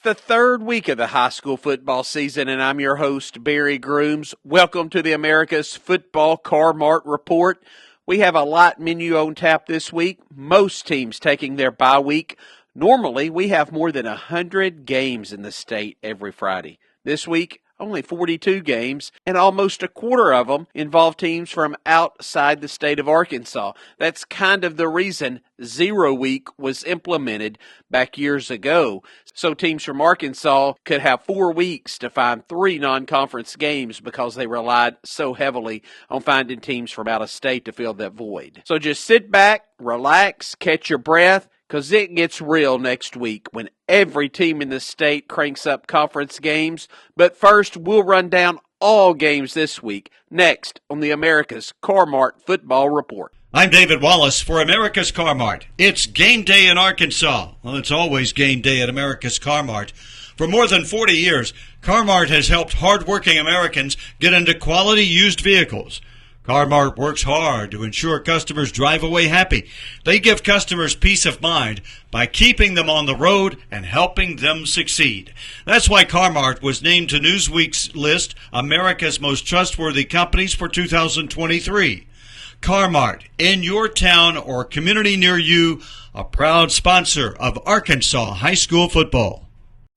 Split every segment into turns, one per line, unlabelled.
the third week of the high school football season, and I'm your host, Barry Grooms. Welcome to the America's Football Car-Mart Report. We have a light menu on tap this week, most teams taking their bye week. Normally, we have more than 100 games in the state every Friday. This week, only 42 games, and almost a quarter of them involve teams from outside the state of Arkansas. That's kind of the reason 0 week was implemented back years ago. So teams from Arkansas could have 4 weeks to find 3 non-conference games because they relied so heavily on finding teams from out of state to fill that void. So just sit back, relax, catch your breath, because it gets real next week when every team in the state cranks up conference games. But first, we'll run down all games this week, next on the America's Car-Mart Football Report.
I'm David Wallace for America's Car-Mart. It's game day in Arkansas. Well, it's always game day at America's Car-Mart. For more than 40 years, Car-Mart has helped hardworking Americans get into quality used vehicles. Car-Mart works hard to ensure customers drive away happy. They give customers peace of mind by keeping them on the road and helping them succeed. That's why Car-Mart was named to Newsweek's list America's Most Trustworthy Companies for 2023. Car-Mart, in your town or community near you, a proud sponsor of Arkansas high school football.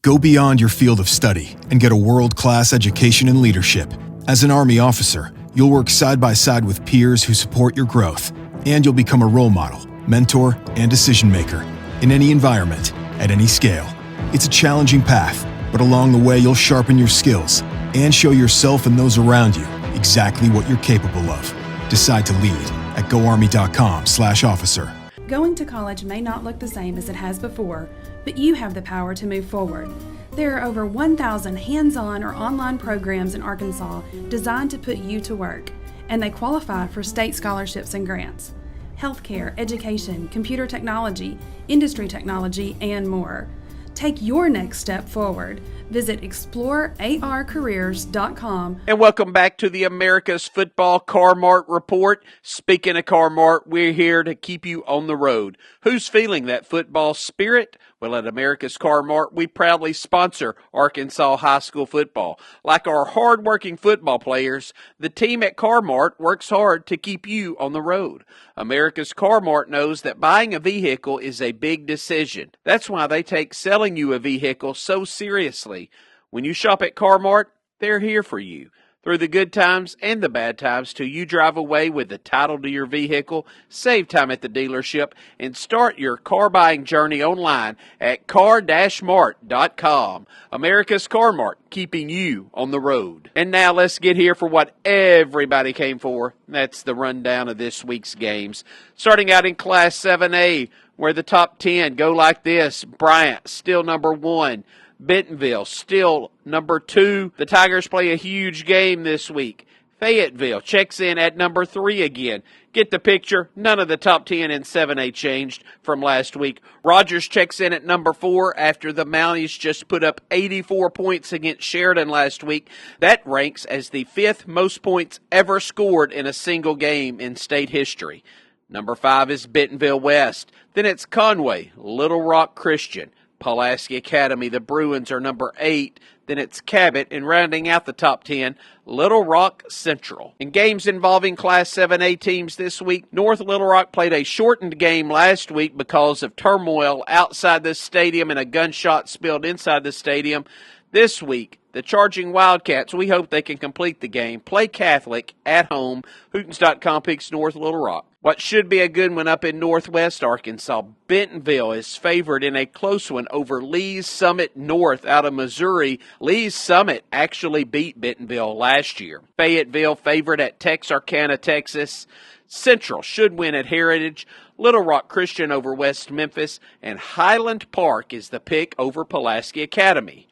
Go beyond your field of study and get a world-class education in leadership. As an Army officer, you'll work side by side with peers who support your growth, and you'll become a role model, mentor, and decision maker in any environment, at any scale. It's a challenging path, but along the way you'll sharpen your skills and show yourself and those around you exactly what you're capable of. Decide to lead at goarmy.com/officer.
Going to college may not look the same as it has before, but you have the power to move forward. There are over 1,000 hands-on or online programs in Arkansas designed to put you to work, and they qualify for state scholarships and grants. Healthcare, education, computer technology, industry technology, and more. Take your next step forward. Visit explorearcareers.com.
And welcome back to the America's Football Car-Mart Report. Speaking of Car-Mart, we're here to keep you on the road. Who's feeling that football spirit? Well, at America's Car-Mart, we proudly sponsor Arkansas high school football. Like our hard-working football players, the team at Car-Mart works hard to keep you on the road. America's Car-Mart knows that buying a vehicle is a big decision. That's why they take selling you a vehicle so seriously. When you shop at Car-Mart, they're here for you. Through the good times and the bad times till you drive away with the title to your vehicle, save time at the dealership, and start your car buying journey online at car-mart.com. America's Car-Mart, keeping you on the road. And now let's get here for what everybody came for. That's the rundown of this week's games. Starting out in Class 7A, where the top 10 go like this. Bryant, still number 1. Bentonville, still number 2. The Tigers play a huge game this week. Fayetteville checks in at number 3 again. Get the picture? None of the top 10 in 7A changed from last week. Rogers checks in at number 4 after the Mounties just put up 84 points against Sheridan last week. That ranks as the 5th most points ever scored in a single game in state history. Number 5 is Bentonville West. Then it's Conway, Little Rock Christian, Pulaski Academy. The Bruins are number 8. Then it's Cabot, and rounding out the top 10, Little Rock Central. In games involving Class 7A teams this week, North Little Rock played a shortened game last week because of turmoil outside the stadium and a gunshot spilled inside the stadium. This week, the Charging Wildcats, we hope they can complete the game, play Catholic at home. Hootens.com picks North Little Rock. What should be a good one up in northwest Arkansas. Bentonville is favored in a close one over Lee's Summit North out of Missouri. Lee's Summit actually beat Bentonville last year. Fayetteville favored at Texarkana, Texas. Central should win at Heritage. Little Rock Christian over West Memphis. And Highland Park is the pick over Pulaski Academy.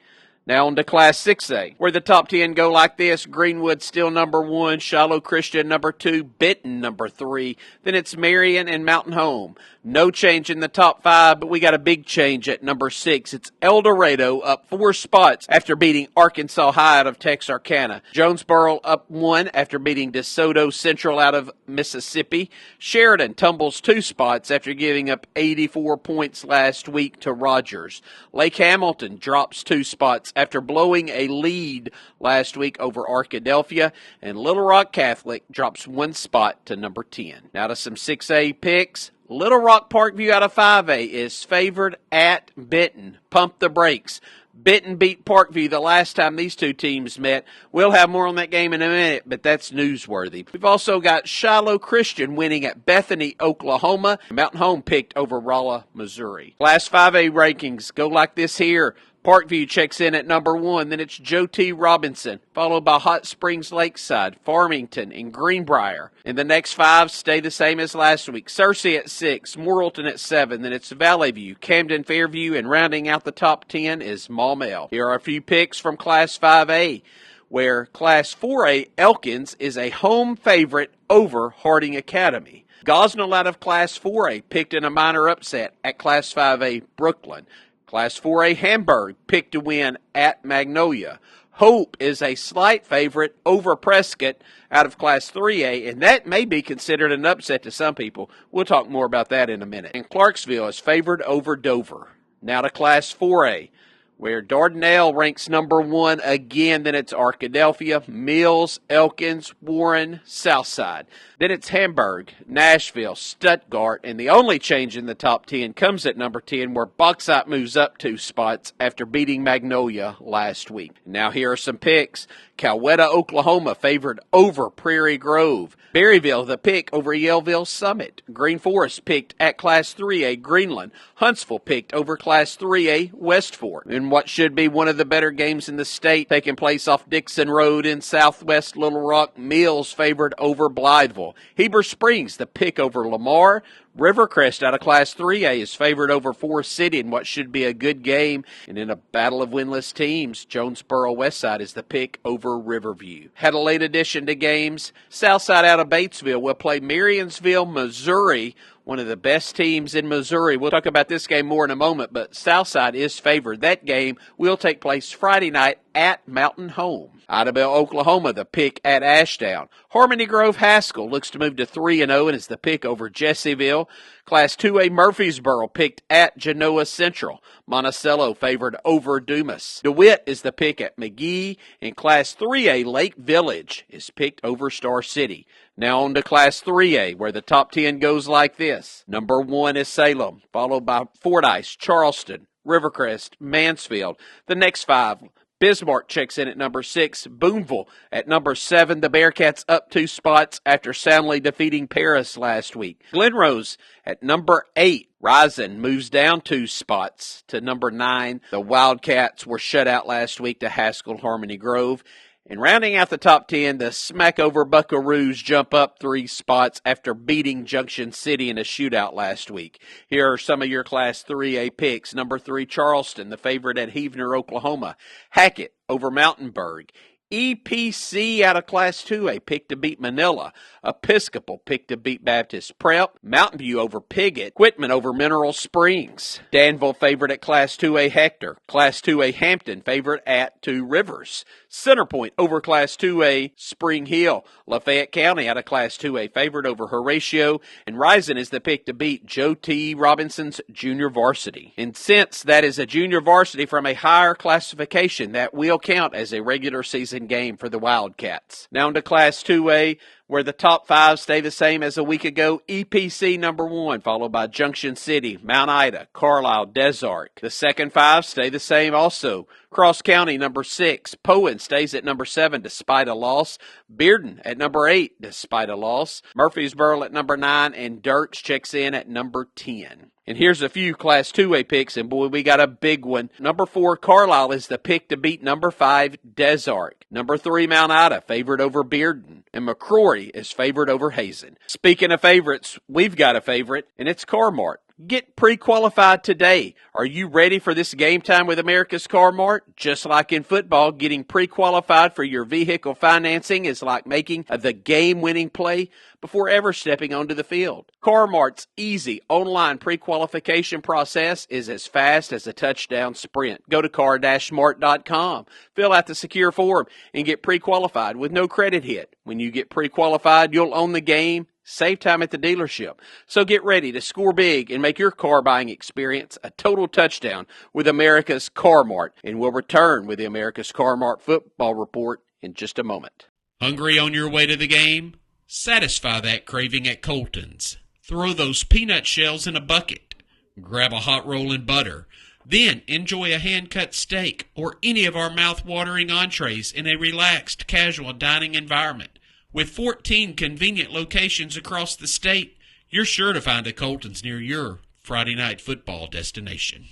Now on to Class 6A, where the top 10 go like this. Greenwood still number 1, Shiloh Christian number 2, Benton number 3, then it's Marion and Mountain Home. No change in the top 5, but we got a big change at number 6. It's El Dorado up 4 spots after beating Arkansas High out of Texarkana. Jonesboro up 1 after beating DeSoto Central out of Mississippi. Sheridan tumbles 2 spots after giving up 84 points last week to Rogers. Lake Hamilton drops 2 spots after blowing a lead last week over Arkadelphia, and Little Rock Catholic drops 1 spot to number 10. Now to some 6A picks. Little Rock Parkview out of 5A is favored at Benton. Pump the brakes. Benton beat Parkview the last time these two teams met. We'll have more on that game in a minute, but that's newsworthy. We've also got Shiloh Christian winning at Bethany, Oklahoma. Mountain Home picked over Rolla, Missouri. Class 5A rankings go like this here. Parkview checks in at number 1, then it's Joe T. Robinson, followed by Hot Springs Lakeside, Farmington, and Greenbrier. And the next 5 stay the same as last week. Searcy at 6, Morrilton at 7, then it's Valley View, Camden Fairview, and rounding out the top 10 is Maumelle. Here are a few picks from Class 5A, where Class 4A Elkins is a home favorite over Harding Academy. Gosnell out of Class 4A picked in a minor upset at Class 5A Brooklyn. Class 4A Hamburg picked to win at Magnolia. Hope is a slight favorite over Prescott out of Class 3A, and that may be considered an upset to some people. We'll talk more about that in a minute. And Clarksville is favored over Dover. Now to Class 4A, where Dardanelle ranks number 1 again. Then it's Arkadelphia, Mills, Elkins, Warren, Southside. Then it's Hamburg, Nashville, Stuttgart, and the only change in the top 10 comes at number 10, where Bauxite moves up 2 spots after beating Magnolia last week. Now here are some picks. Coweta, Oklahoma favored over Prairie Grove. Berryville, the pick over Yellville Summit. Green Forest picked at Class 3A Greenland. Huntsville picked over Class 3A West Fork. In what should be one of the better games in the state, taking place off Dixon Road in southwest Little Rock, Mills favored over Blytheville. Heber Springs, the pick over Lamar. Rivercrest out of Class 3A is favored over Forest City in what should be a good game. And in a battle of winless teams, Jonesboro Westside is the pick over Riverview. Had a late addition to games. Southside out of Batesville will play Marysville, Missouri, one of the best teams in Missouri. We'll talk about this game more in a moment, but Southside is favored. That game will take place Friday night at Mountain Home. Idabel, Oklahoma, the pick at Ashdown. Harmony Grove Haskell looks to move to 3-0 and is the pick over Jesseville. Class 2A Murfreesboro picked at Genoa Central. Monticello favored over Dumas. DeWitt is the pick at McGee, and Class 3A Lake Village is picked over Star City. Now on to Class 3A, where the top 10 goes like this. Number 1 is Salem, followed by Fordyce, Charleston, Rivercrest, Mansfield. The next 5, Bismarck checks in at number 6. Boonville at number 7. The Bearcats up 2 spots after soundly defeating Paris last week. Glenrose at number 8. Rising moves down 2 spots to number 9. The Wildcats were shut out last week to Haskell Harmony Grove. And rounding out the top 10, the Smackover Buckaroos jump up 3 spots after beating Junction City in a shootout last week. Here are some of your Class 3A picks. Number 3, Charleston, the favorite at Heavener, Oklahoma. Hackett over Mountainburg. EPC out of Class 2A picked to beat Manila. Episcopal picked to beat Baptist Prep. Mountain View over Piggott. Quitman over Mineral Springs. Danville favored at Class 2A Hector. Class 2A Hampton favored at 2 Rivers. Centerpoint over Class 2A Spring Hill. Lafayette County out of Class 2A favored over Horatio. And Rising is the pick to beat Joe T. Robinson's junior varsity. And since that is a junior varsity from a higher classification, that will count as a regular season game for the Wildcats. Now into Class 2A, where the top 5 stay the same as a week ago. EPC number 1, followed by Junction City, Mount Ida, Carlisle, Desark. The second 5 stay the same also. Cross County number 6. Poen stays at number 7 despite a loss. Bearden at number 8 despite a loss. Murfreesboro at number 9, and Dirks checks in at number 10. And here's a few Class 2A picks, and boy, we got a big one. Number 4, Carlisle is the pick to beat number 5, Desark. Number 3, Mount Ida, favored over Bearden. And McCrory is favored over Hazen. Speaking of favorites, we've got a favorite, and it's Car-Mart. Get pre-qualified today. Are you ready for this game time with America's Car-Mart? Just like in football, getting pre-qualified for your vehicle financing is like making the game-winning play before ever stepping onto the field. Car-Mart's easy online pre-qualification process is as fast as a touchdown sprint. Go to car-mart.com, fill out the secure form, and get pre-qualified with no credit hit. When you get pre-qualified, you'll own the game. Save time at the dealership. So get ready to score big and make your car buying experience a total touchdown with America's Car-Mart. And we'll return with the America's Car-Mart football report in just a moment.
Hungry on your way to the game? Satisfy that craving at Colton's. Throw those peanut shells in a bucket. Grab a hot roll and butter. Then enjoy a hand-cut steak or any of our mouth-watering entrees in a relaxed, casual dining environment. With 14 convenient locations across the state, you're sure to find a Colton's near your Friday night football destination.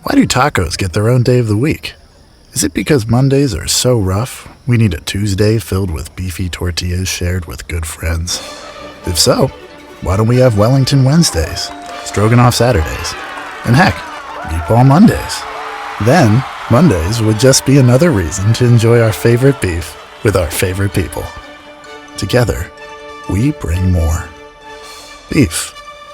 Why do tacos get their own day of the week? Is it because Mondays are so rough, we need a Tuesday filled with beefy tortillas shared with good friends? If so, why don't we have Wellington Wednesdays, Stroganoff Saturdays, and heck, Meatball Mondays? Then, Mondays would just be another reason to enjoy our favorite beef with our favorite people. Together, we bring more. Beef.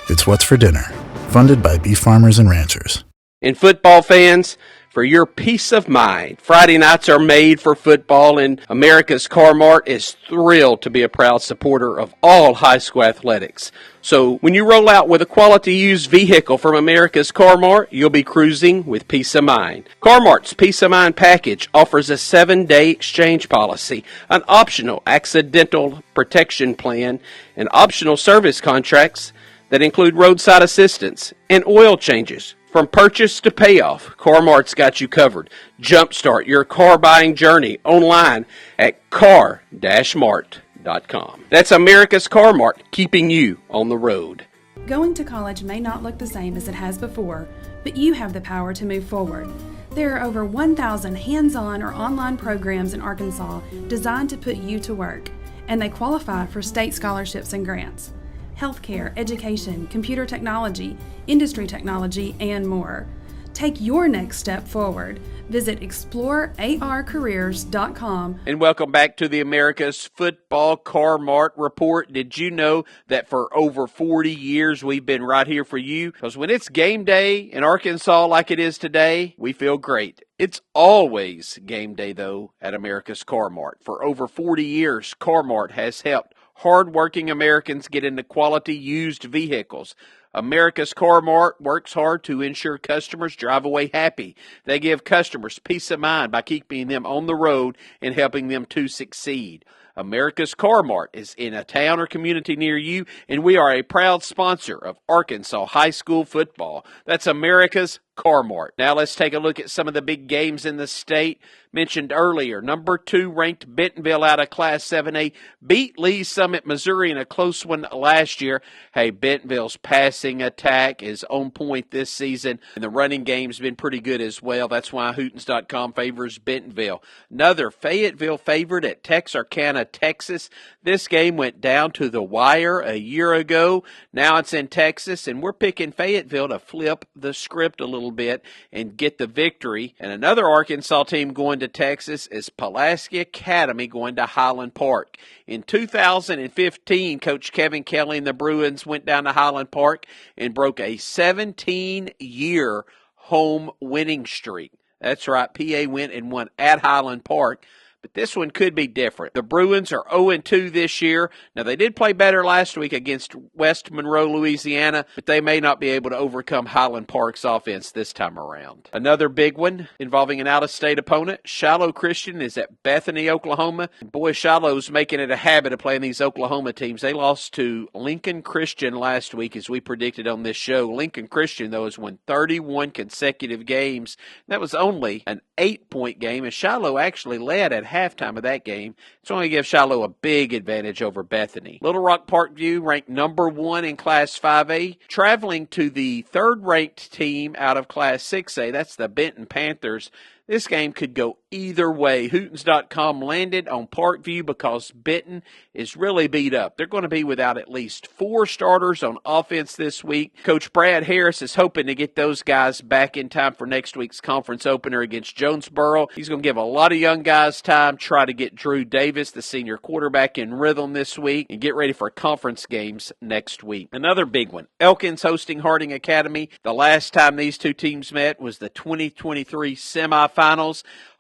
It's what's for dinner. Funded by beef farmers and ranchers.
And football fans, for your peace of mind, Friday nights are made for football, and America's Car-Mart is thrilled to be a proud supporter of all high school athletics. So when you roll out with a quality used vehicle from America's Car-Mart, you'll be cruising with peace of mind. Car-Mart's Peace of Mind package offers a 7-day exchange policy, an optional accidental protection plan, and optional service contracts that include roadside assistance and oil changes. From purchase to payoff, Car-Mart's got you covered. Jumpstart your car buying journey online at car-mart.com. That's America's Car-Mart, keeping you on the road.
Going to college may not look the same as it has before, but you have the power to move forward. There are over 1,000 hands-on or online programs in Arkansas designed to put you to work, and they qualify for state scholarships and grants. Healthcare, education, computer technology, industry technology, and more. Take your next step forward. Visit explorearcareers.com.
And welcome back to the America's Football Car-Mart Report. Did you know that for over 40 years we've been right here for you? Because when it's game day in Arkansas like it is today, we feel great. It's always game day, though, at America's Car-Mart. For over 40 years, Car-Mart has helped hard-working Americans get into quality used vehicles. America's Car-Mart works hard to ensure customers drive away happy. They give customers peace of mind by keeping them on the road and helping them to succeed. America's Car-Mart is in a town or community near you, and we are a proud sponsor of Arkansas high school football. That's America's Car-Mart. Now let's take a look at some of the big games in the state. Mentioned earlier, number 2 ranked Bentonville out of Class 7A beat Lee Summit, Missouri in a close one last year. Hey, Bentonville's passing attack is on point this season, and the running game's been pretty good as well. That's why Hootens.com favors Bentonville. Another Fayetteville favored at Texarkana, Texas. This game went down to the wire a year ago. Now it's in Texas, and we're picking Fayetteville to flip the script a little bit and get the victory. And another Arkansas team going to Texas is Pulaski Academy going to Highland Park. In 2015, Coach Kevin Kelly and the Bruins went down to Highland Park and broke a 17-year home winning streak. That's right, PA went and won at Highland Park. But this one could be different. The Bruins are 0-2 this year. Now, they did play better last week against West Monroe, Louisiana, but they may not be able to overcome Highland Park's offense this time around. Another big one involving an out-of-state opponent. Shiloh Christian is at Bethany, Oklahoma. Boy, Shiloh's making it a habit of playing these Oklahoma teams. They lost to Lincoln Christian last week, as we predicted on this show. Lincoln Christian, though, has won 31 consecutive games. That was only an 8-point game, and Shiloh actually led at halftime of that game. It's only give Shiloh a big advantage over Bethany. Little Rock Parkview ranked number 1 in Class 5A, traveling to the third-ranked team out of Class 6A. That's the Benton Panthers. This game could go either way. Hootens.com landed on Parkview because Benton is really beat up. They're going to be without at least 4 starters on offense this week. Coach Brad Harris is hoping to get those guys back in time for next week's conference opener against Jonesboro. He's going to give a lot of young guys time, try to get Drew Davis, the senior quarterback, in rhythm this week, and get ready for conference games next week. Another big one, Elkins hosting Harding Academy. The last time these two teams met was the 2023 semifinals.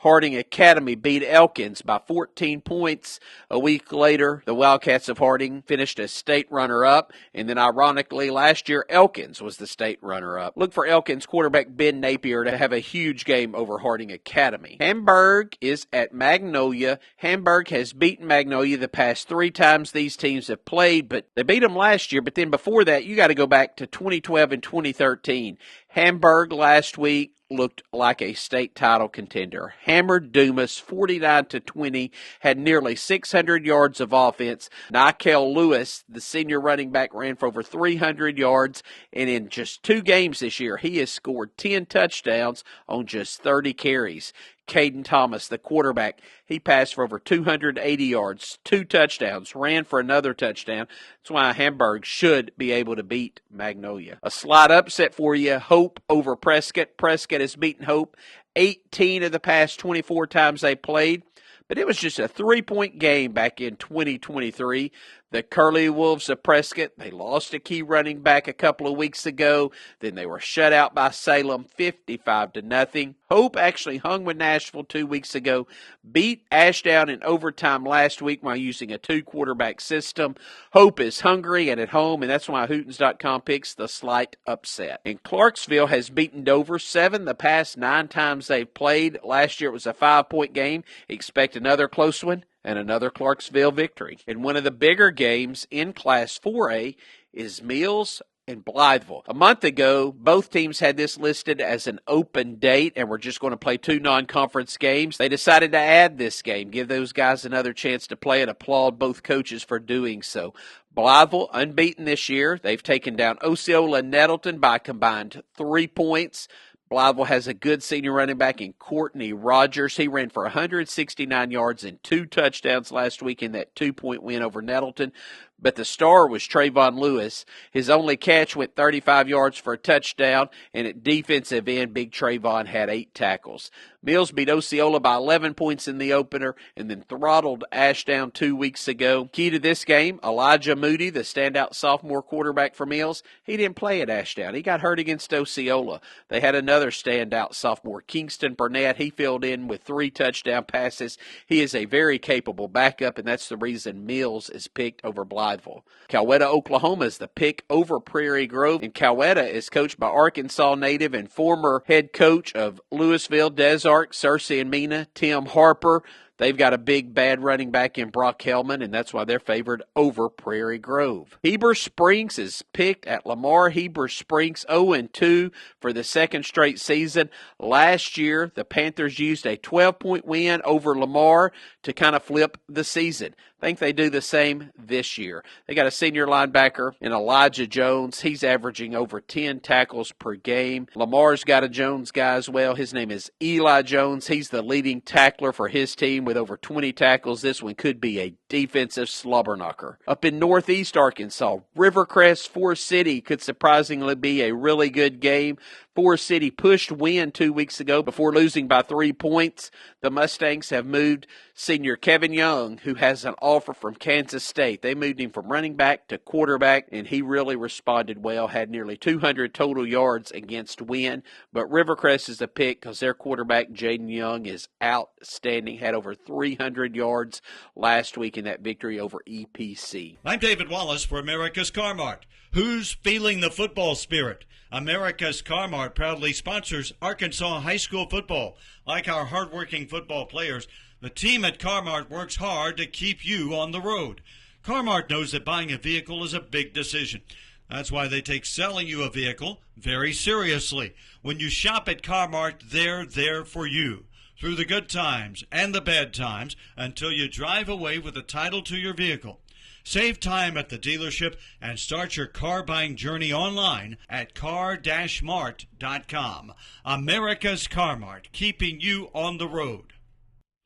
Harding Academy beat Elkins by 14 points. A week later, the Wildcats of Harding finished as state runner-up, and then ironically, last year, Elkins was the state runner-up. Look for Elkins quarterback Ben Napier to have a huge game over Harding Academy. Hamburg is at Magnolia. Hamburg has beaten Magnolia the past 3 times these teams have played, but they beat them last year, but then before that, you got to go back to 2012 and 2013. Hamburg last week looked like a state title contender. Hammered Dumas 49-20, had nearly 600 yards of offense. Nikel Lewis, the senior running back, ran for over 300 yards, and in just 2 games this year, he has scored 10 touchdowns on just 30 carries. Caden Thomas, the quarterback, he passed for over 280 yards, 2 touchdowns, ran for another touchdown. That's why Hamburg should be able to beat Magnolia. A slight upset for you, Hope over Prescott. Prescott has beaten Hope 18 of the past 24 times they played, but it was just a 3-point game back in 2023. The Curly Wolves of Prescott, they lost a key running back a couple of weeks ago. Then they were shut out by Salem 55-0. Hope actually hung with Nashville 2 weeks ago, beat Ashdown in overtime last week while using a 2-quarterback system. Hope is hungry and at home, and that's why Hootens.com picks the slight upset. And Clarksville has beaten Dover 7 the past 9 times they've played. Last year it was a 5-point game. Expect another close one and another Clarksville victory. And one of the bigger games in Class 4A is Mills and Blytheville. A month ago, both teams had this listed as an open date and were just going to play 2 non-conference games. They decided to add this game, give those guys another chance to play, and applaud both coaches for doing so. Blytheville, unbeaten this year. They've taken down Osceola and Nettleton by a combined 3 points. Blytheville has a good senior running back in Courtney Rogers. He ran for 169 yards and 2 touchdowns last week in that 2-point win over Nettleton. But the star was Trayvon Lewis. His only catch went 35 yards for a touchdown, and at defensive end, Big Trayvon had 8 tackles. Mills beat Osceola by 11 points in the opener and then throttled Ashdown 2 weeks ago. Key to this game, Elijah Moody, the standout sophomore quarterback for Mills, he didn't play at Ashdown. He got hurt against Osceola. They had another standout sophomore, Kingston Burnett. He filled in with 3 touchdown passes. He is a very capable backup, and that's the reason Mills is picked over Blytheville. Coweta, Oklahoma is the pick over Prairie Grove, and Coweta is coached by Arkansas native and former head coach of Louisville, Des Arc, Searcy and Mena, Tim Harper. They've got a big, bad running back in Brock Hellman, and that's why they're favored over Prairie Grove. Heber Springs is picked at Lamar. Heber Springs 0-2 for the 2nd straight season. Last year, the Panthers used a 12-point win over Lamar to kind of flip the season. I think they do the same this year. They got a senior linebacker in Elijah Jones. He's averaging over 10 tackles per game. Lamar's got a Jones guy as well. His name is Eli Jones. He's the leading tackler for his team with over 20 tackles. This one could be a defensive slobber knocker. Up in Northeast Arkansas, Rivercrest Forest City could surprisingly be a really good game. Forest City pushed Wynn 2 weeks ago before losing by 3 points. The Mustangs have moved senior Kevin Young, who has an offer from Kansas State. They moved him from running back to quarterback, and he really responded well, had nearly 200 total yards against Wynn. But Rivercrest is a pick because their quarterback, Jaden Young, is outstanding, had over 300 yards last week in that victory over EPC.
I'm David Wallace for America's Car-Mart. Who's feeling the football spirit? America's Car-Mart proudly sponsors Arkansas high school football. Like our hardworking football players, the team at Car-Mart works hard to keep you on the road. Car-Mart knows that buying a vehicle is a big decision. That's why they take selling you a vehicle very seriously. When you shop at Car-Mart, they're there for you. through the good times and the bad times until you drive away with the title to your vehicle. Save time at the dealership and start your car buying journey online at car-mart.com. America's Car-Mart, keeping you on the road.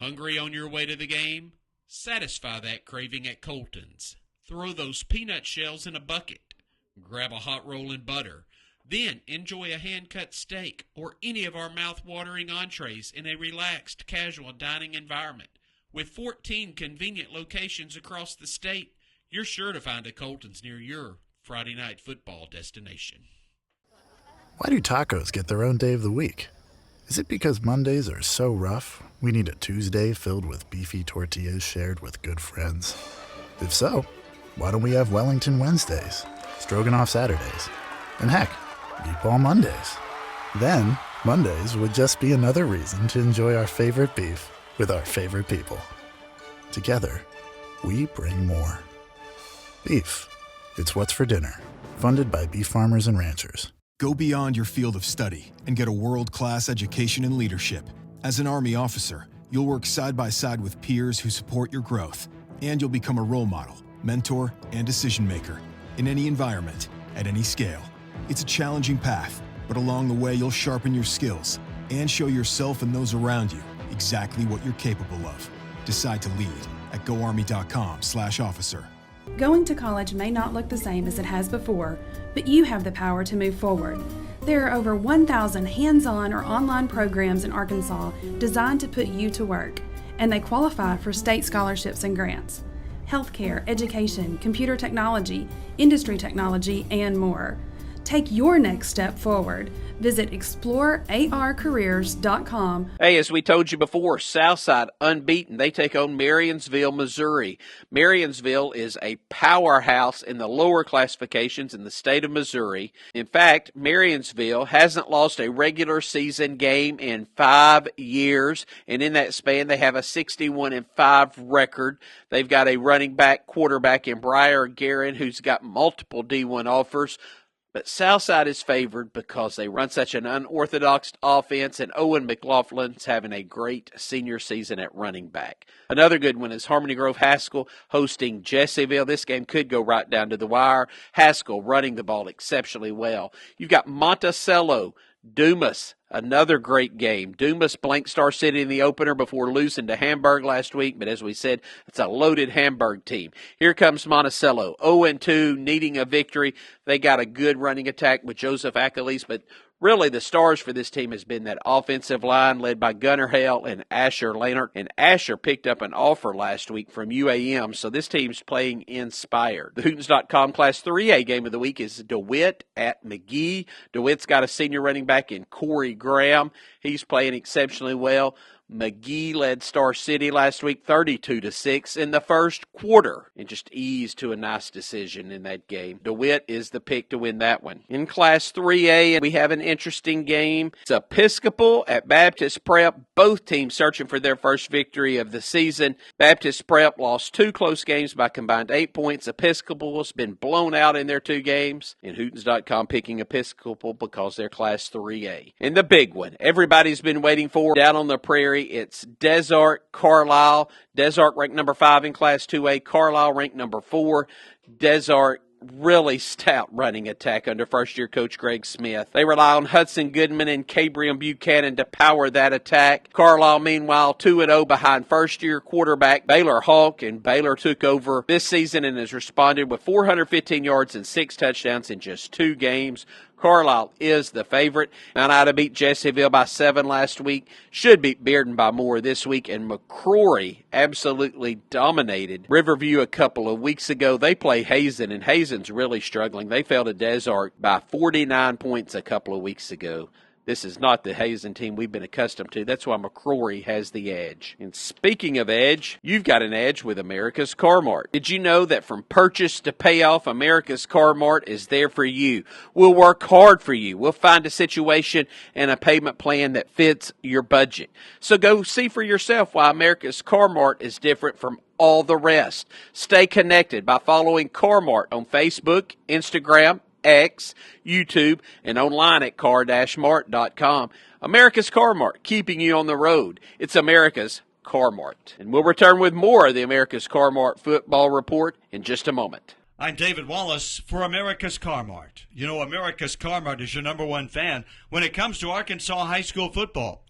Hungry on your way to the game? Satisfy that craving at Colton's. Throw those peanut shells in a bucket. Grab a hot roll and butter. Then enjoy a hand-cut steak or any of our mouth-watering entrees in a relaxed, casual dining environment. With 14 convenient locations across the state, you're sure to find a Colton's near your Friday night football destination.
Why do tacos get their own day of the week? Is it because Mondays are so rough, we need a Tuesday filled with beefy tortillas shared with good friends? If so, why don't we have Wellington Wednesdays, Stroganoff Saturdays, and heck, Meatball Mondays? Then, Mondays would just be another reason to enjoy our favorite beef with our favorite people. Together, we bring more. Beef. It's what's for dinner. Funded by beef farmers and ranchers.
Go beyond your field of study and get a world-class education in leadership. As an Army officer, you'll work side by side with peers who support your growth, and you'll become a role model, mentor, and decision maker in any environment, at any scale. It's a challenging path, but along the way you'll sharpen your skills and show yourself and those around you exactly what you're capable of. Decide to lead at goarmy.com/officer.
Going to college may not look the same as it has before, but you have the power to move forward. There are over 1,000 hands-on or online programs in Arkansas designed to put you to work, and they qualify for state scholarships and grants. Healthcare, education, computer technology, industry technology, and more. Take your next step forward. Visit explorearcareers.com.
Hey, as we told you before, Southside unbeaten. They take on Marysville, Missouri. Marysville is a powerhouse in the lower classifications in the state of Missouri. In fact, Marysville hasn't lost a regular season game in 5 years, and in that span, they have a 61-5 record. They've got a running back quarterback in Briar Guerin who's got multiple D1 offers. But Southside is favored because they run such an unorthodox offense, and Owen McLaughlin's having a great senior season at running back. Another good one is Harmony Grove Haskell hosting Jesseville. This game could go right down to the wire. Haskell running the ball exceptionally well. You've got Monticello, Dumas, another great game. Dumas blanked Star City in the opener before losing to Hamburg last week, but as we said, it's a loaded Hamburg team. Here comes Monticello, 0-2, needing a victory. They got a good running attack with Joseph Achilles, but really the stars for this team has been that offensive line led by Gunnar Hale and Asher Lehnert. And Asher picked up an offer last week from UAM, so this team's playing inspired. The Hootens.com Class 3A game of the week is DeWitt at McGee. DeWitt's got a senior running back in Corey Graham. He's playing exceptionally well. McGee led Star City last week 32-6 in the first quarter and just eased to a nice decision in that game. DeWitt is the pick to win that one. In Class 3A, we have an interesting game. It's Episcopal at Baptist Prep. Both teams searching for their first victory of the season. Baptist Prep lost 2 close games by combined 8 points. Episcopal has been blown out in their 2 games. And Hootens.com picking Episcopal because they're Class 3A. And the big one, everybody's been waiting for down on the prairie. It's Desart Carlisle. Desart ranked number 5 in Class 2A. Carlisle ranked number 4. Desart really stout running attack under first-year coach Greg Smith. They rely on Hudson Goodman and Cabrian Buchanan to power that attack. Carlisle, meanwhile, 2-0 behind first-year quarterback Baylor Hawk, and Baylor took over this season and has responded with 415 yards and 6 touchdowns in just 2 games. Carlisle is the favorite. Mount Ida beat Jesseville by 7 last week. Should beat Bearden by more this week. And McCrory absolutely dominated Riverview a couple of weeks ago. They play Hazen, and Hazen's really struggling. They fell to Desart by 49 points a couple of weeks ago. This is not the Hazen team we've been accustomed to. That's why McCrory has the edge. And speaking of edge, you've got an edge with America's Car-Mart. Did you know that from purchase to payoff, America's Car-Mart is there for you? We'll work hard for you. We'll find a situation and a payment plan that fits your budget. So go see for yourself why America's Car-Mart is different from all the rest. Stay connected by following Car-Mart on Facebook, Instagram, X, YouTube, and online at car-mart.com. America's Car-Mart, keeping you on the road. It's America's Car-Mart. And we'll return with more of the America's Car-Mart Football Report in just a moment.
I'm David Wallace for America's Car-Mart. You know, America's Car-Mart is your number one fan when it comes to Arkansas high school football.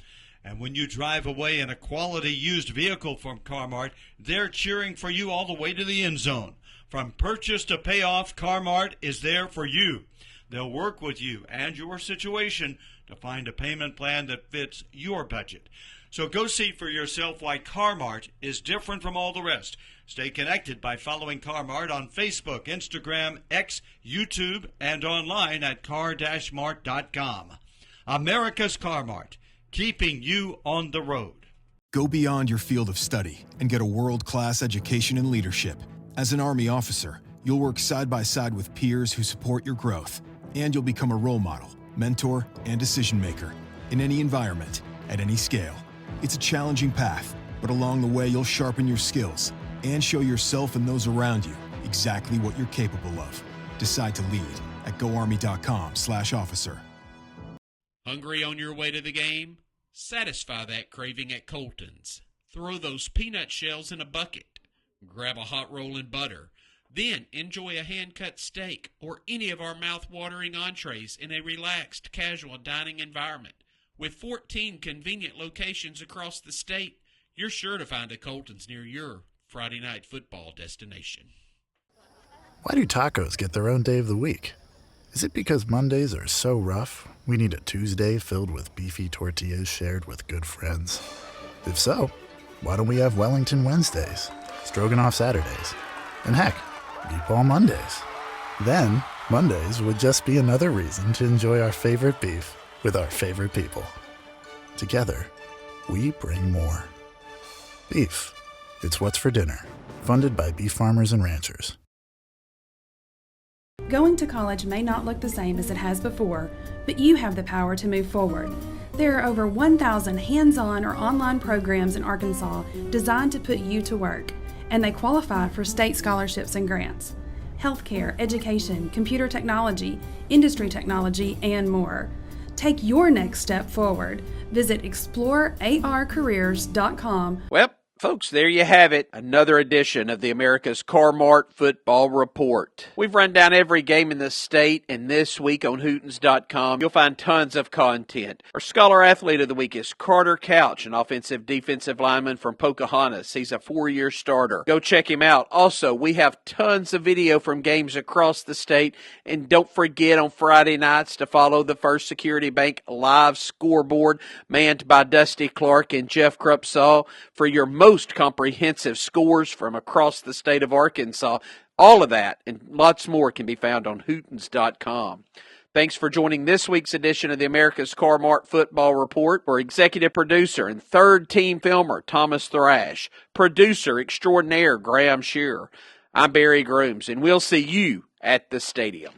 And when you drive away in a quality used vehicle from Car-Mart, they're cheering for you all the way to the end zone. From purchase to payoff, Car-Mart is there for you. They'll work with you and your situation to find a payment plan that fits your budget. So go see for yourself why Car-Mart is different from all the rest. Stay connected by following Car-Mart on Facebook, Instagram, X, YouTube, and online at car-mart.com. America's Car-Mart, keeping you on the road.
Go beyond your field of study and get a world-class education in leadership. As an Army officer, you'll work side by side with peers who support your growth, and you'll become a role model, mentor, and decision maker in any environment, at any scale. It's a challenging path, but along the way you'll sharpen your skills and show yourself and those around you exactly what you're capable of. Decide to lead at goarmy.com/officer.
Hungry on your way to the game? Satisfy that craving at Colton's. Throw those peanut shells in a bucket. Grab a hot roll and butter. Then enjoy a hand-cut steak or any of our mouth-watering entrees in a relaxed, casual dining environment. With 14 convenient locations across the state, you're sure to find a Colton's near your Friday night football destination.
Why do tacos get their own day of the week? Is it because Mondays are so rough, we need a Tuesday filled with beefy tortillas shared with good friends? If so, why don't we have Wellington Wednesdays, Stroganoff Saturdays, and heck, Meatball Mondays? Then, Mondays would just be another reason to enjoy our favorite beef with our favorite people. Together, we bring more. Beef. It's what's for dinner. Funded by beef farmers and ranchers.
Going to college may not look the same as it has before, but you have the power to move forward. There are over 1,000 hands-on or online programs in Arkansas designed to put you to work, and they qualify for state scholarships and grants. Healthcare, education, computer technology, industry technology, and more. Take your next step forward. Visit explorearcareers.com.
Well, folks, there you have it. Another edition of the America's Car-Mart Football Report. We've run down every game in the state, and this week on Hootens.com, you'll find tons of content. Our Scholar Athlete of the Week is Carter Couch, an offensive defensive lineman from Pocahontas. He's a 4-year starter. Go check him out. Also, we have tons of video from games across the state, and don't forget on Friday nights to follow the First Security Bank live scoreboard manned by Dusty Clark and Jeff Krupsaw for your most comprehensive scores from across the state of Arkansas. All of that and lots more can be found on Hootens.com. Thanks for joining this week's edition of the America's Car-Mart Football Report. For executive producer and third-team filmer Thomas Thrash, producer extraordinaire Graham Shearer, I'm Barry Grooms, and we'll see you at the stadium.